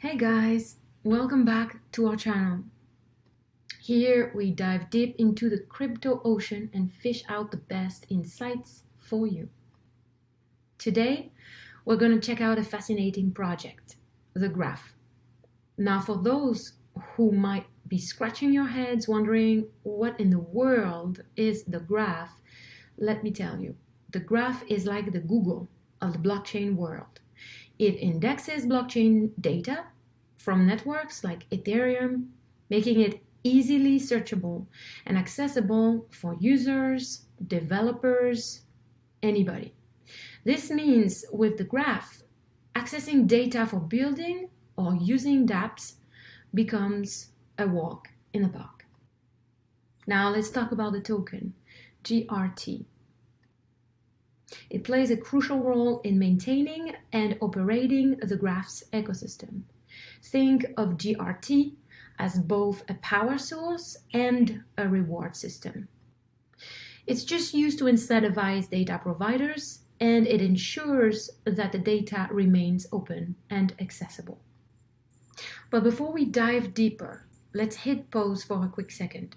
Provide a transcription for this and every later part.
Hey guys, welcome back to our channel. Here we dive deep into the crypto ocean and fish out the best insights for you. Today, we're going to check out a fascinating project, the graph. Now, for those who might be scratching your heads wondering what in the world is the graph, let me tell you, the graph is like the Google of the blockchain world. It indexes blockchain data from networks like Ethereum, making it easily searchable and accessible for users, developers, anybody. This means with the graph, accessing data for building or using dApps becomes a walk in the park. Now let's talk about the token, GRT. It plays a crucial role in maintaining and operating the graph's ecosystem. Think of GRT as both a power source and a reward system. It's just used to incentivize data providers, and it ensures that the data remains open and accessible. But before we dive deeper, let's hit pause for a quick second.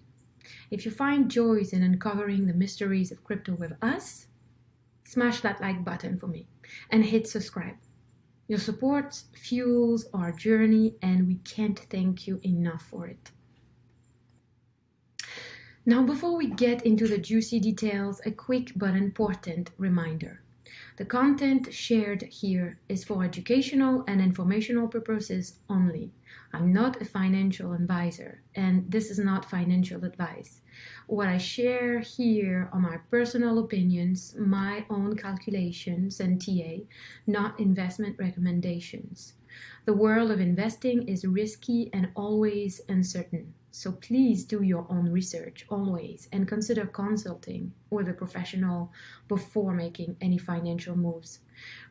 If you find joy in uncovering the mysteries of crypto with us, smash that like button for me and hit subscribe. Your support fuels our journey and we can't thank you enough for it. Now, before we get into the juicy details, a quick but important reminder. The content shared here is for educational and informational purposes only. I'm not a financial advisor, and this is not financial advice. What I share here are my personal opinions, my own calculations and TA, not investment recommendations. The world of investing is risky and always uncertain. So please do your own research always and consider consulting with a professional before making any financial moves.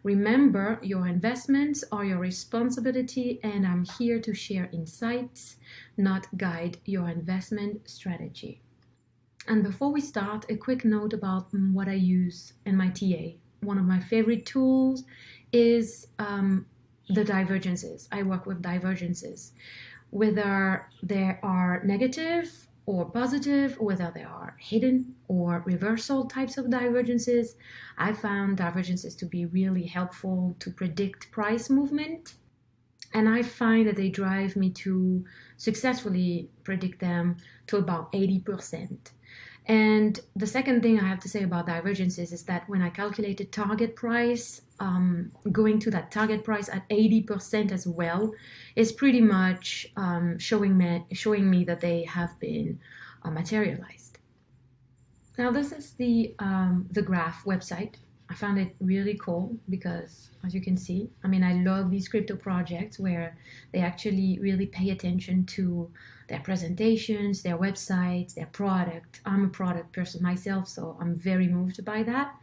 Remember, your investments are your responsibility and I'm here to share insights, not guide your investment strategy. And before we start, a quick note about what I use in my TA. One of my favorite tools is the divergences. I work with divergences. Whether they are negative or positive, whether they are hidden or reversal types of divergences, I found divergences to be really helpful to predict price movement. And I find that they drive me to successfully predict them to about 80%. And the second thing I have to say about divergences is that when I calculated target price, going to that target price at 80% as well is pretty much showing me that they have been materialized. Now this is the graph website. I found it really cool because, as you can see, I love these crypto projects where they actually really pay attention to their presentations, their websites, their product. I'm a product person myself, so I'm very moved by that.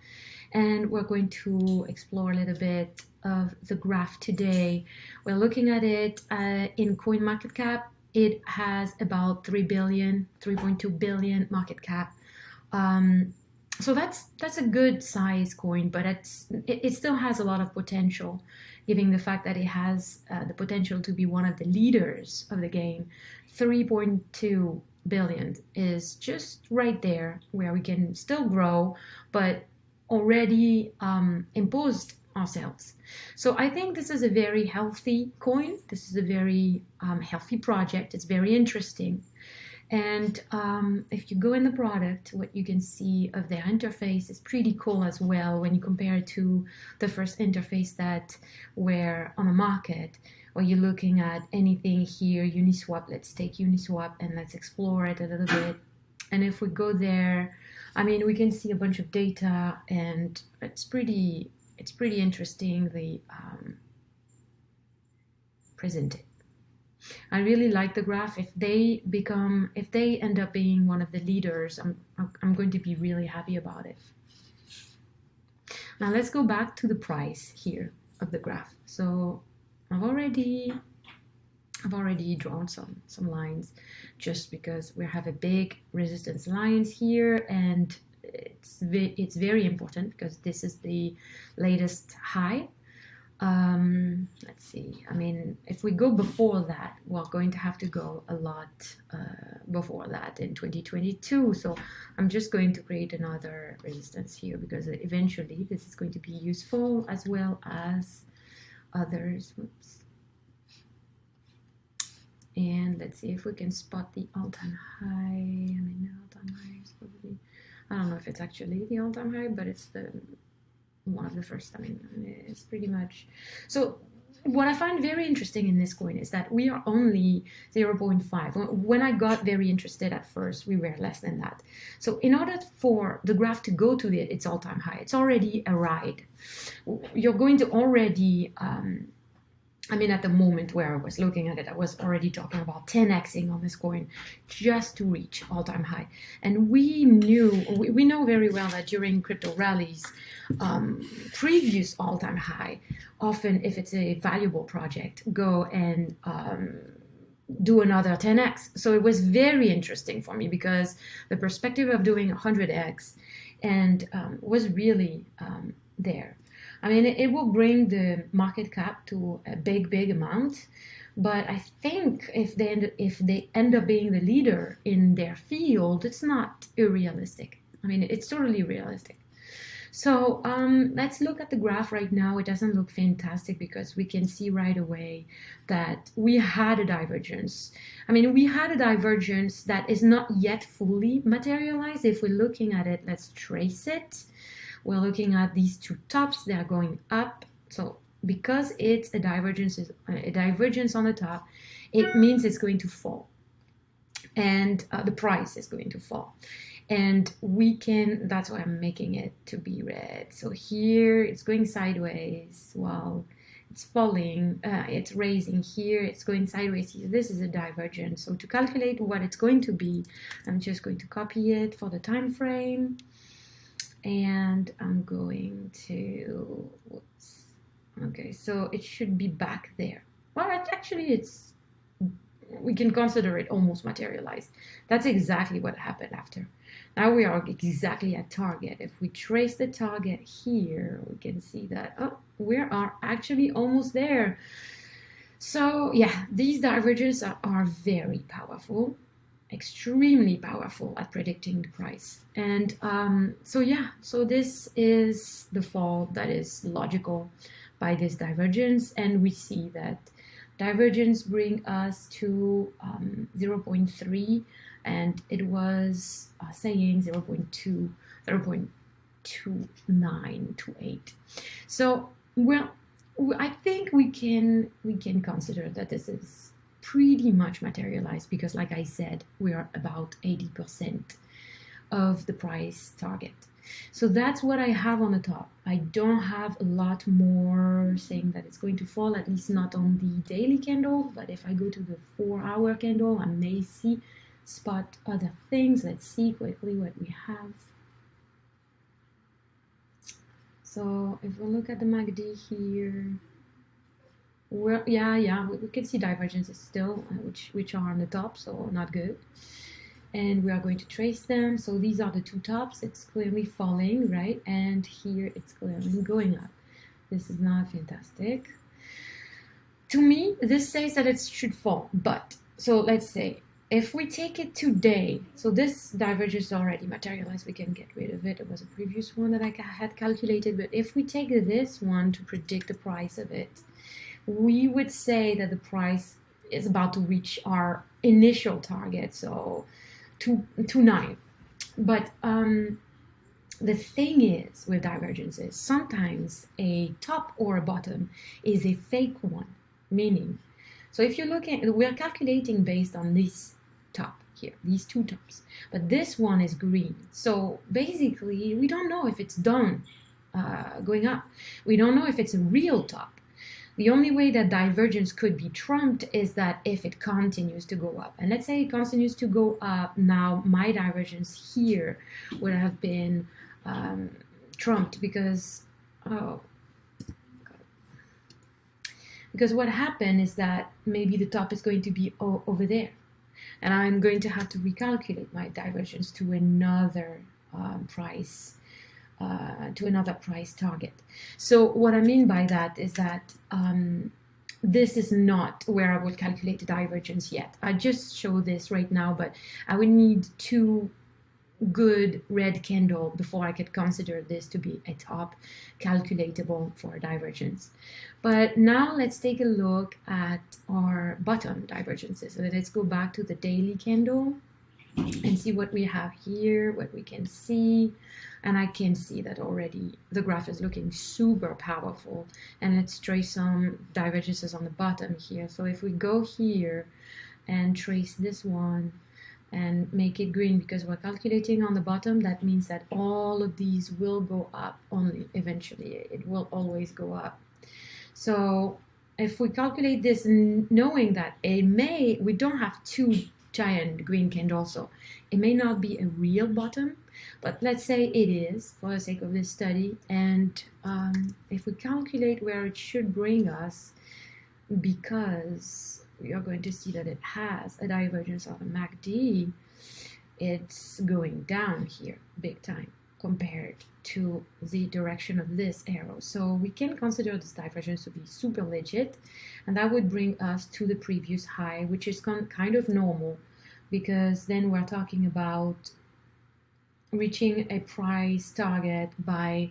And we're going to explore a little bit of the graph today. We're looking at it in CoinMarketCap. It has about 3.2 billion market cap. So that's a good size coin, but it still has a lot of potential, given the fact that it has the potential to be one of the leaders of the game. 3.2 billion is just right there where we can still grow, but already imposed ourselves. So I think this is a very healthy coin. This is a very healthy project. It's very interesting. And if you go in the product, what you can see of their interface is pretty cool as well when you compare it to the first interface that were on the market, or you're looking at anything here, Uniswap. Let's take Uniswap and let's explore it a little bit. And if we go there, we can see a bunch of data, and it's pretty interesting. The presented. I really like the graph. If they end up being one of the leaders, I'm going to be really happy about it. Now let's go back to the price here of the graph. So I've already drawn some lines just because we have a big resistance lines here, and it's very important because this is the latest high. Let's see. I mean, if we go before that, we're going to have to go a lot before that in 2022. So I'm just going to create another resistance here because eventually this is going to be useful as well as others. Whoops. And let's see if we can spot the all-time high. I mean, the all-time high is probably, I don't know if it's actually the all-time high, but it's the one of the first. I mean, it's pretty much. So what I find very interesting in this coin is that we are only 0.5. When I got very interested at first, we were less than that. So in order for the graph to go to its all-time high, it's already a ride. You're going to already, I mean, at the moment where I was looking at it, I was already talking about 10xing on this coin just to reach all-time high. And we know very well that during crypto rallies, previous all-time high, often if it's a valuable project, go and do another 10x. So it was very interesting for me because the perspective of doing 100x and was really there. I mean, it will bring the market cap to a big amount, but I think if they end up being the leader in their field, it's not unrealistic. I mean, it's totally realistic. So let's look at the graph right now. It doesn't look fantastic because we can see right away that we had a divergence. I mean, we had a divergence that is not yet fully materialized. If we're looking at it, let's trace it. We're looking at these two tops. They are going up. So because it's a divergence on the top, it means it's going to fall. And the price is going to fall. And we can, that's why I'm making it to be red. So here it's going sideways while it's falling, it's raising here, it's going sideways here. This is a divergence. So to calculate what it's going to be, I'm just going to copy it for the time frame. And I'm going to, whoops. Okay, so it should be back there. Well, actually we can consider it almost materialized. That's exactly what happened after. Now we are exactly at target. If we trace the target here, we can see that, oh, we are actually almost there. So yeah, these divergences are very powerful, extremely powerful at predicting the price. And so yeah, so this is the fall that is logical by this divergence, and we see that divergence bring us to 0.3, and it was saying 0.2, 0.2928. So well, I think we can consider that this is pretty much materialized because, like I said, we are about 80% of the price target. So that's what I have on the top. I don't have a lot more saying that it's going to fall, at least not on the daily candle. But if I go to the 4-hour candle, I may spot other things. Let's see quickly what we have. So if we look at the MACD here, well, yeah, we can see divergences still, which are on the top, so not good. And we are going to trace them. So these are the two tops. It's clearly falling, right? And here it's clearly going up. This is not fantastic. To me, this says that it should fall. But, so let's say, if we take it today, so this divergence is already materialized, we can get rid of it. It was a previous one that I had calculated. But if we take this one to predict the price of it, we would say that the price is about to reach our initial target, so 2.9. But the thing is with divergences, sometimes a top or a bottom is a fake one, meaning, so if you look at, we're calculating based on this top here, these two tops, but this one is green. So basically, we don't know if it's done going up. We don't know if it's a real top. The only way that divergence could be trumped is that if it continues to go up. And let's say it continues to go up, now my divergence here would have been trumped because, because what happened is that maybe the top is going to be over there. And I'm going to have to recalculate my divergence to another price to another price target. So what I mean by that is that this is not where I would calculate the divergence yet. I just show this right now, but I would need two good red candle before I could consider this to be a top calculatable for divergence. But now let's take a look at our bottom divergences. So let's go back to the daily candle and see what we have here, what we can see. And I can see that already the graph is looking super powerful. And let's trace some divergences on the bottom here. So if we go here and trace this one and make it green because we're calculating on the bottom, that means that all of these will go up only eventually. It will always go up. So if we calculate this knowing that we don't have two giant green candles, so it may not be a real bottom, but let's say it is for the sake of this study. And if we calculate where it should bring us, because we are going to see that it has a divergence of a MACD, it's going down here big time compared to the direction of this arrow. So we can consider this divergence to be super legit, and that would bring us to the previous high, which is kind of normal, because then we're talking about reaching a price target by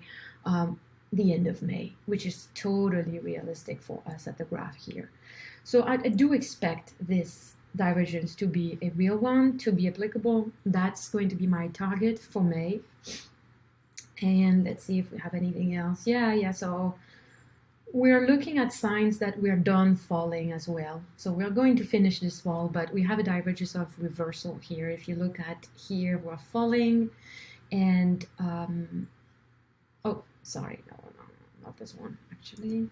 the end of May, which is totally realistic for us at the graph here. So I do expect this divergence to be a real one, to be applicable. That's going to be my target for May. And let's see if we have anything else. Yeah, so we're looking at signs that we're done falling as well. So we're going to finish this fall, but we have a divergence of reversal here. If you look at here, we're falling, and oh, sorry, no, not this one, actually.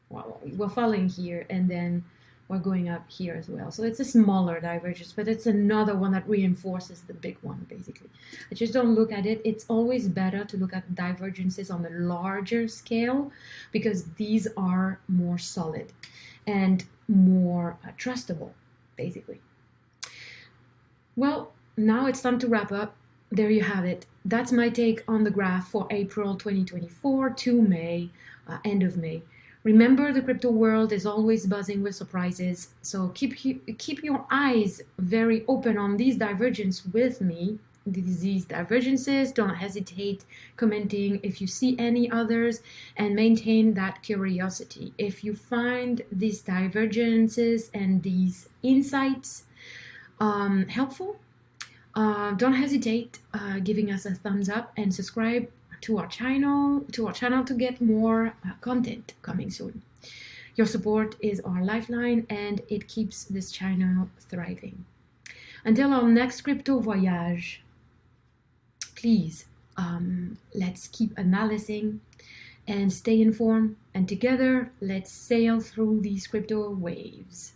Well, we're falling here, and then we're going up here as well. So it's a smaller divergence, but it's another one that reinforces the big one, basically. I just don't look at it. It's always better to look at divergences on a larger scale, because these are more solid and more trustable, basically. Well, now it's time to wrap up. There you have it. That's my take on the graph for April 2024 to May, end of May. Remember, the crypto world is always buzzing with surprises, so keep your eyes very open on these divergences with me. These divergences, don't hesitate commenting if you see any others, and maintain that curiosity. If you find these divergences and these insights helpful, don't hesitate giving us a thumbs up and subscribe to our channel to get more content coming soon. Your support is our lifeline, and it keeps this channel thriving. Until our next crypto voyage, please let's keep analyzing and stay informed, and together let's sail through these crypto waves.